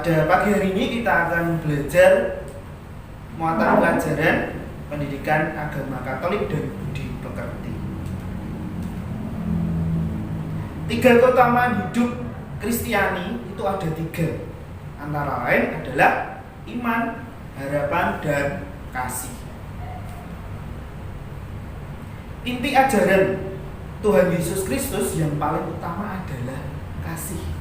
Pada pagi hari ini kita akan belajar muatan pelajaran pendidikan agama Katolik dan budi pekerti. 3 keutamaan hidup Kristiani itu ada 3. Antara lain adalah iman, harapan, dan kasih. Inti ajaran Tuhan Yesus Kristus yang paling utama adalah kasih.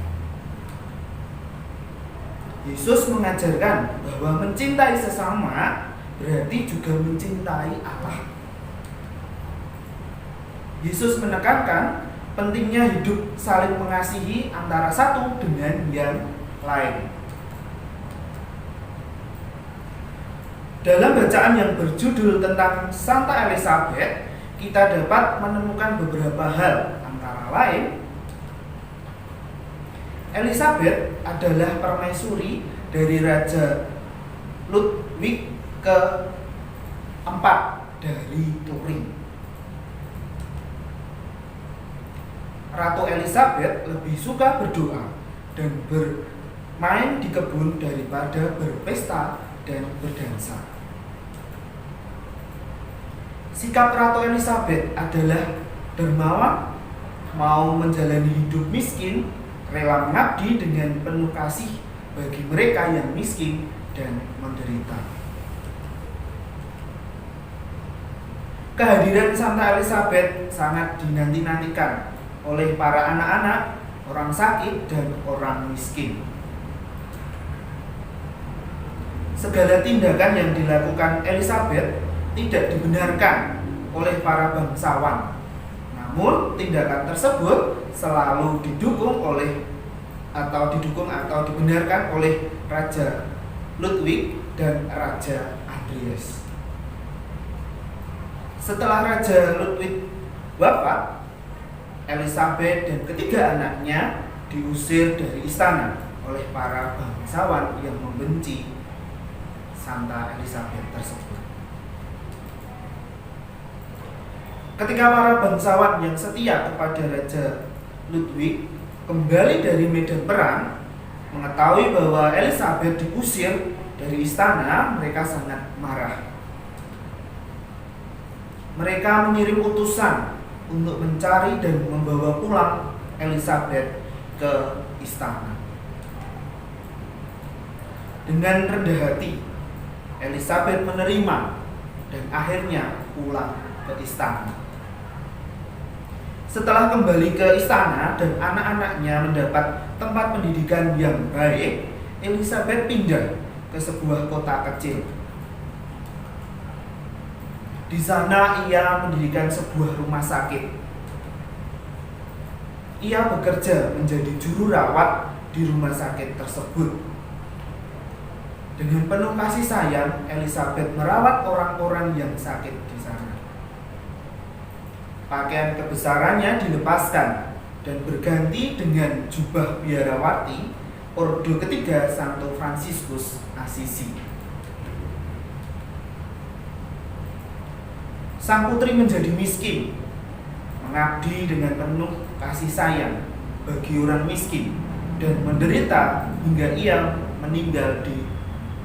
Yesus mengajarkan bahwa mencintai sesama berarti juga mencintai Allah. Yesus menekankan pentingnya hidup saling mengasihi antara satu dengan yang lain. Dalam bacaan yang berjudul tentang Santa Elizabeth, kita dapat menemukan beberapa hal, antara lain Elizabeth adalah permaisuri dari Raja Ludwig ke-4 dari Turing. Ratu Elizabeth lebih suka berdoa dan bermain di kebun daripada berpesta dan berdansa. Sikap Ratu Elizabeth adalah dermawan, mau menjalani hidup miskin, rela mengabdi dengan penuh kasih bagi mereka yang miskin dan menderita. Kehadiran Santa Elizabeth sangat dinanti-nantikan oleh para anak-anak, orang sakit, dan orang miskin. Segala tindakan yang dilakukan Elizabeth tidak dibenarkan oleh para bangsawan. Namun tindakan tersebut selalu didukung atau dibenarkan oleh Raja Ludwig dan Raja Andreas. Setelah Raja Ludwig wafat, Elizabeth dan ketiga anaknya diusir dari istana oleh para bangsawan yang membenci Santa Elizabeth tersebut. Ketika para bangsawan yang setia kepada Raja Ludwig kembali dari medan perang, mengetahui bahwa Elizabeth diusir dari istana, mereka sangat marah. Mereka mengirim utusan untuk mencari dan membawa pulang Elizabeth ke istana. Dengan rendah hati, Elizabeth menerima dan akhirnya pulang ke istana. Setelah kembali ke istana dan anak-anaknya mendapat tempat pendidikan yang baik, Elizabeth pindah ke sebuah kota kecil. Di sana ia mendirikan sebuah rumah sakit. Ia bekerja menjadi juru rawat di rumah sakit tersebut. Dengan penuh kasih sayang, Elizabeth merawat orang-orang yang sakit di sana. Pakaian kebesarannya dilepaskan dan berganti dengan jubah biarawati Ordo ketiga Santo Fransiskus Assisi. Sang putri menjadi miskin, mengabdi dengan penuh kasih sayang bagi orang miskin, dan menderita hingga ia meninggal di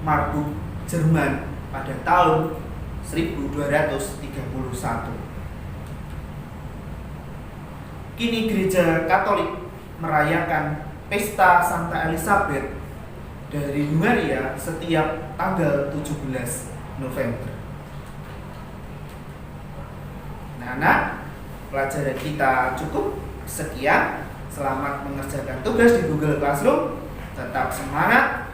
Marburg, Jerman pada tahun 1231. Kini Gereja Katolik merayakan pesta Santa Elizabeth dari Hungaria setiap tanggal 17 November. Nah, pelajaran kita cukup sekian. Selamat mengerjakan tugas di Google Classroom. Tetap semangat.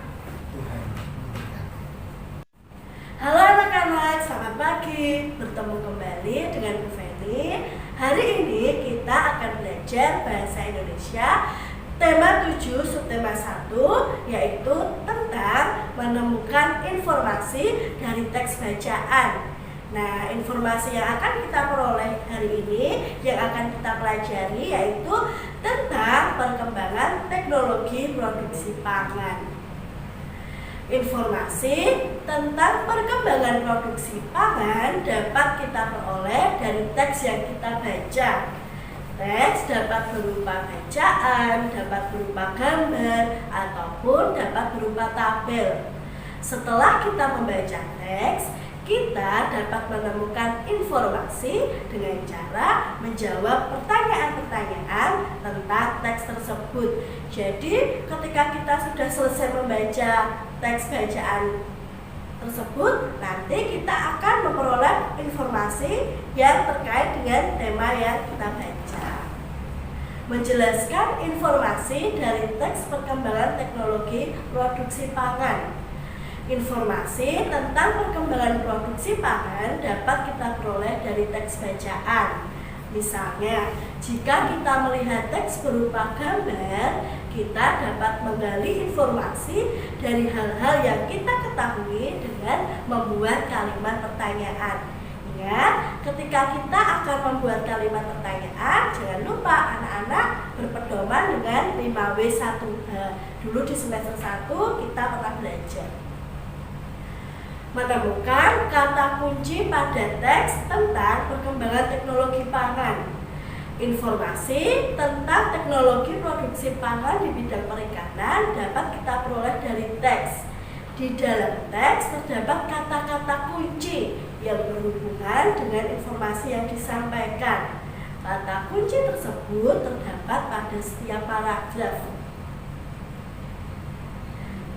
Tuhan memberkati. Halo anak-anak, selamat pagi. Bertemu kembali dengan Bu Feni. Hari ini kita akan belajar bahasa Indonesia tema 7 subtema 1, yaitu tentang menemukan informasi dari teks bacaan. Nah, informasi yang akan kita peroleh hari ini, yang akan kita pelajari, yaitu tentang perkembangan teknologi produksi pangan. Informasi tentang perkembangan produksi pangan dapat kita peroleh dari teks yang kita baca. Teks dapat berupa bacaan, dapat berupa gambar, ataupun dapat berupa tabel. Setelah kita membaca teks, kita dapat menemukan informasi dengan cara menjawab pertanyaan-pertanyaan tentang teks tersebut. Jadi, ketika kita sudah selesai membaca teks bacaan tersebut, nanti kita akan memperoleh informasi yang terkait dengan tema yang kita baca. Menjelaskan informasi dari teks perkembangan teknologi produksi pangan. Informasi tentang perkembangan produksi pangan dapat kita peroleh dari teks bacaan. Misalnya, jika kita melihat teks berupa gambar, kita dapat menggali informasi dari hal-hal yang kita ketahui dengan membuat kalimat pertanyaan. Ingat, ketika kita akan membuat kalimat pertanyaan, jangan lupa anak-anak berpedoman dengan 5W1H. Dulu di semester 1 kita pernah belajar. Menemukan kata kunci pada teks tentang perkembangan teknologi pangan. Informasi tentang teknologi produksi pangan di bidang perikanan dapat kita peroleh dari teks. Di dalam teks terdapat kata-kata kunci yang berhubungan dengan informasi yang disampaikan. Kata kunci tersebut terdapat pada setiap paragraf.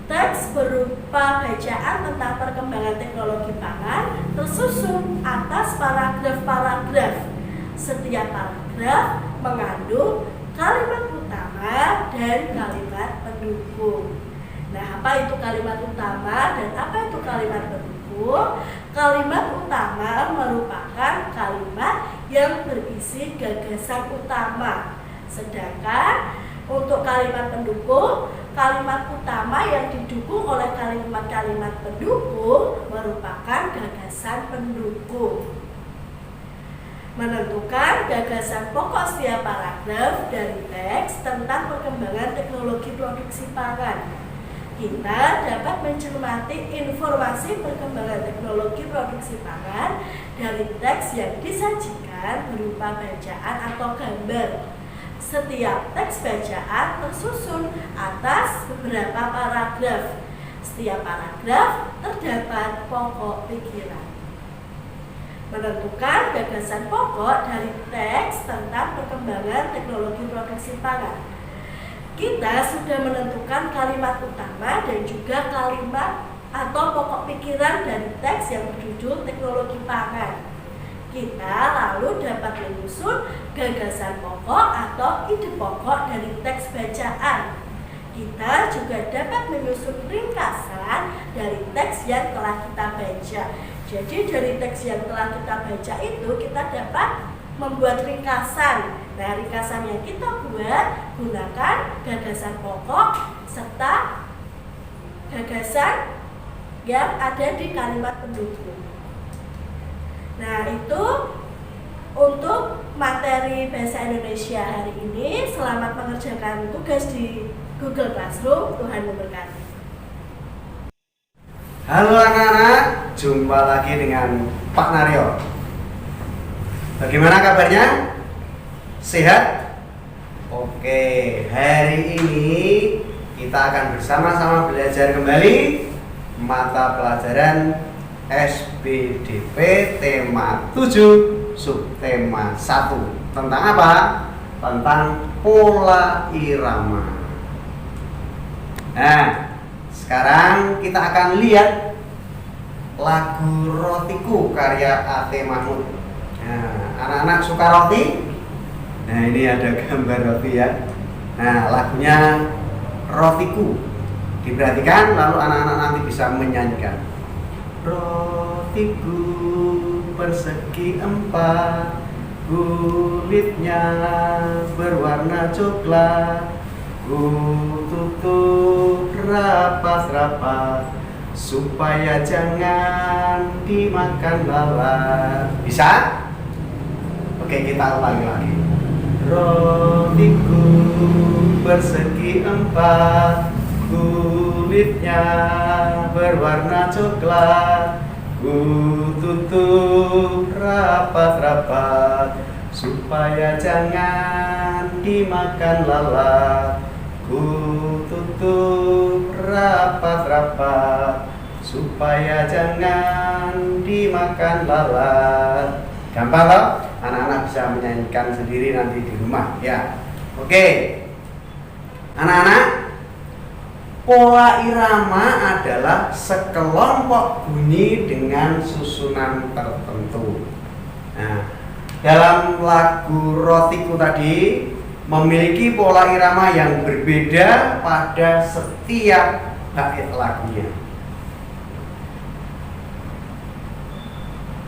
Teks berupa bacaan tentang perkembangan teknologi pangan tersusun atas paragraf-paragraf. Setiap paragraf mengandung kalimat utama dan kalimat pendukung. Nah, apa itu kalimat utama dan apa itu kalimat pendukung? Kalimat utama merupakan kalimat yang berisi gagasan utama. Sedangkan untuk kalimat pendukung, kalimat utama yang didukung oleh kalimat-kalimat pendukung merupakan gagasan pendukung. Menentukan gagasan pokok setiap paragraf dari teks tentang perkembangan teknologi produksi pangan. Kita dapat mencermati informasi perkembangan teknologi produksi pangan dari teks yang disajikan berupa bacaan atau gambar. Setiap teks bacaan tersusun atas beberapa paragraf. Setiap paragraf terdapat pokok pikiran. Menentukan gagasan pokok dari teks tentang perkembangan teknologi produksi pangan. Kita sudah menentukan kalimat utama dan juga kalimat atau pokok pikiran dari teks yang berjudul teknologi pangan. Kita lalu dapat menyusun gagasan pokok atau ide pokok dari teks bacaan. Kita juga dapat menyusun ringkasan dari teks yang telah kita baca. Jadi dari teks yang telah kita baca itu kita dapat membuat ringkasan. Nah, ringkasan yang kita buat gunakan gagasan pokok serta gagasan yang ada di kalimat pendukung. Nah, itu untuk materi Bahasa Indonesia hari ini. Selamat mengerjakan tugas di Google Classroom. Tuhan memberkati. Halo anak-anak, jumpa lagi dengan Pak Naryo. Bagaimana kabarnya? Sehat? Oke, hari ini kita akan bersama-sama belajar kembali mata pelajaran SBDP tema 7 subtema 1. Tentang apa? Tentang pola irama. Nah, sekarang kita akan lihat lagu Rotiku karya A.T. Mahmud. Nah, anak-anak suka roti? Nah, ini ada gambar roti ya. Nah, lagunya Rotiku. Diperhatikan, lalu anak-anak nanti bisa menyanyikan. Rotiku persegi 4, kulitnya berwarna coklat, ku tutup rapat-rapat supaya jangan dimakan lalat. Bisa? Oke, kita ulangi lagi. Rotiku persegi 4, kulitnya berwarna coklat, ku tutup rapat-rapat supaya jangan dimakan lalat. Ku tutup rapat-rapat supaya jangan dimakan lalat. Gampang loh, anak-anak bisa menyanyikan sendiri nanti di rumah ya. Oke, anak-anak, pola irama adalah sekelompok bunyi dengan susunan tertentu. Nah, dalam lagu Rotiku tadi memiliki pola irama yang berbeda pada setiap bait lagunya.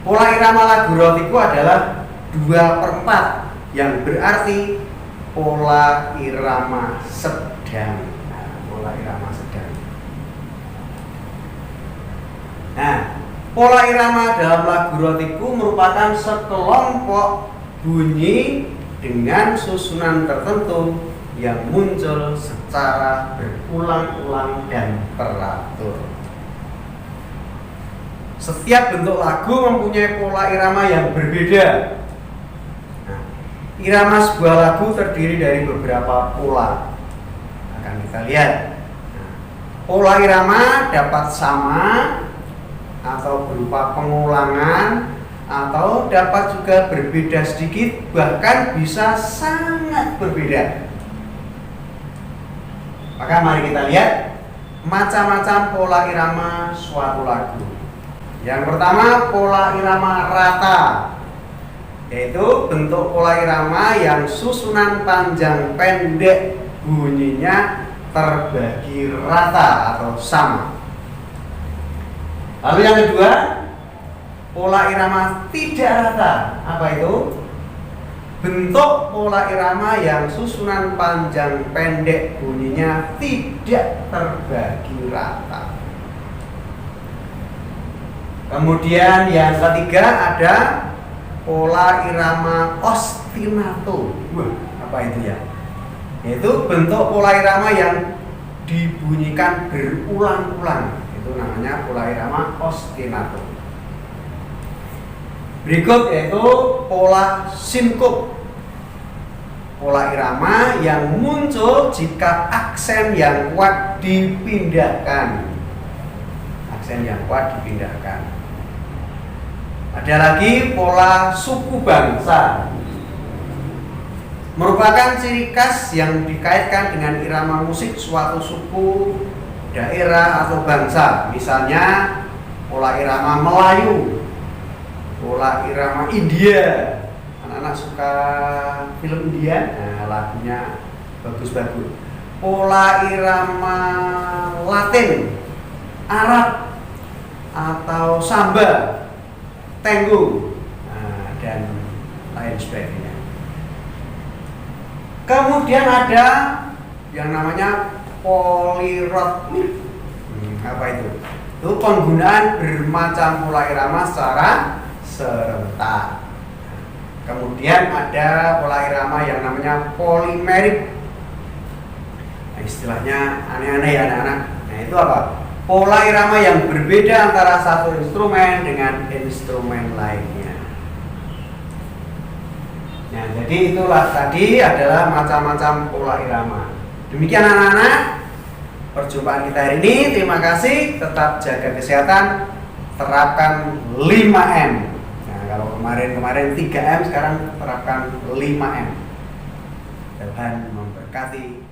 Pola irama lagu Rotiku adalah 2/4 yang berarti pola irama sedang. Nah, pola irama sedang. Nah, pola irama dalam lagu Rotiku merupakan sekelompok bunyi dengan susunan tertentu yang muncul secara berulang-ulang dan teratur. Setiap bentuk lagu mempunyai pola irama yang berbeda. Nah, irama sebuah lagu terdiri dari beberapa pola. Akan kita lihat. Nah, pola irama dapat sama atau berupa pengulangan, atau dapat juga berbeda sedikit, bahkan bisa sangat berbeda. Maka mari kita lihat macam-macam pola irama suatu lagu. Yang pertama, pola irama rata, yaitu bentuk pola irama yang susunan panjang pendek bunyinya terbagi rata atau sama. Lalu yang kedua, pola irama tidak rata. Apa itu? Bentuk pola irama yang susunan panjang pendek bunyinya tidak terbagi rata. Kemudian yang ketiga ada pola irama ostinato. Wah, apa itu ya? Yaitu bentuk pola irama yang dibunyikan berulang-ulang. Itu namanya pola irama ostinato. Berikut yaitu pola sinkop. Pola irama yang muncul jika aksen yang kuat dipindahkan. Aksen yang kuat dipindahkan. Ada lagi pola suku bangsa. Merupakan ciri khas yang dikaitkan dengan irama musik suatu suku, daerah atau bangsa. Misalnya pola irama Melayu, pola irama India. Anak-anak suka film India, nah lagunya bagus-bagus. Pola irama Latin, Arab atau samba, tango, dan lain sebagainya. Kemudian ada yang namanya polirhythmic. Apa itu? Itu penggunaan bermacam pola irama secara serentak. Kemudian ada pola irama yang namanya polimerik. Nah, istilahnya aneh-aneh ya anak-anak. Nah, itu apa? Pola irama yang berbeda antara satu instrumen dengan instrumen lainnya. Nah, jadi itulah tadi adalah macam-macam pola irama. Demikian anak-anak, perjumpaan kita hari ini. Terima kasih, tetap jaga kesehatan, terapkan 5M. Nah, kalau kemarin 3M, sekarang terapkan 5M. Tuhan memberkati.